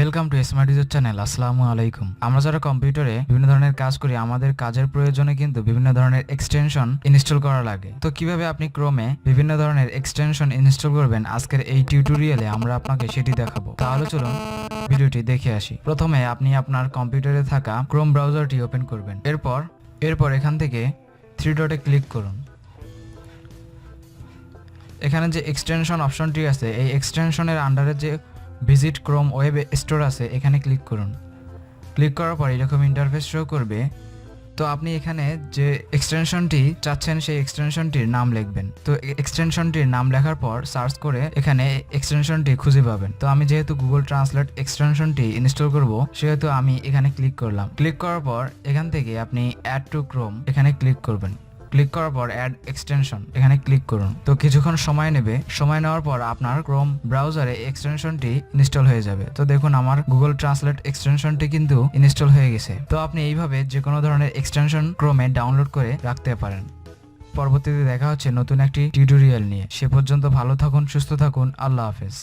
Welcome to smart user channel. আসসালামু আলাইকুম। আমরা যারা কম্পিউটারে বিভিন্ন ধরনের কাজ করি, আমাদের কাজের প্রয়োজনে কিন্তু বিভিন্ন ধরনের এক্সটেনশন ইনস্টল করা লাগে। তো কিভাবে আপনি ক্রোমে বিভিন্ন ধরনের এক্সটেনশন ইনস্টল করবেন, আজকের এই টিউটোরিয়ালে আমরা আপনাকে সেটি দেখাবো। তাহলে চলুন ভিডিওটি দেখে আসি। প্রথমে আপনি আপনার কম্পিউটারে থাকা ক্রোম ব্রাউজারটি ওপেন করবেন। এরপর এখান থেকে থ্রি ডটে ক্লিক করুন। এখানে যে এক্সটেনশন অপশনটি আছে, এই এক্সটেনশনের আন্ডারে যে ভিজিট ক্রোম ওয়েব স্টোর আছে, এখানে ক্লিক করুন। ক্লিক করার পর এরকম ইন্টারফেস শো করবে। তো আপনি এখানে যে এক্সটেনশনটি চাচ্ছেন সেই এক্সটেনশনটির নাম লিখবেন। তো এক্সটেনশনটির নাম লেখার পর সার্চ করে এখানে এক্সটেনশনটি খুঁজে পাবেন। তো আমি যেহেতু গুগল ট্রান্সলেট এক্সটেনশনটি ইনস্টল করব, সেহেতু আমি এখানে ক্লিক করলাম। ক্লিক করার পর এখান থেকে আপনি অ্যাড টু ক্রোম এখানে ক্লিক করবেন। ক্লিক করার পর অ্যাড এক্সটেনশন এখানে ক্লিক করুন। তো কিছুক্ষণ সময় নেবে। সময় নেওয়ার পর আপনার ক্রোম ব্রাউজারে এক্সটেনশনটি ইনস্টল হয়ে যাবে। তো দেখুন, আমার গুগল ট্রান্সলেট এক্সটেনশনটি কিন্তু ইনস্টল হয়ে গেছে। তো আপনি এইভাবে যে কোনো ধরনের এক্সটেনশন ক্রোমে ডাউনলোড করে রাখতে পারেন। পরবর্তীতে দেখা হচ্ছে নতুন একটি টিউটোরিয়াল নিয়ে। সে পর্যন্ত ভালো থাকুন, সুস্থ থাকুন। আল্লাহ হাফেজ।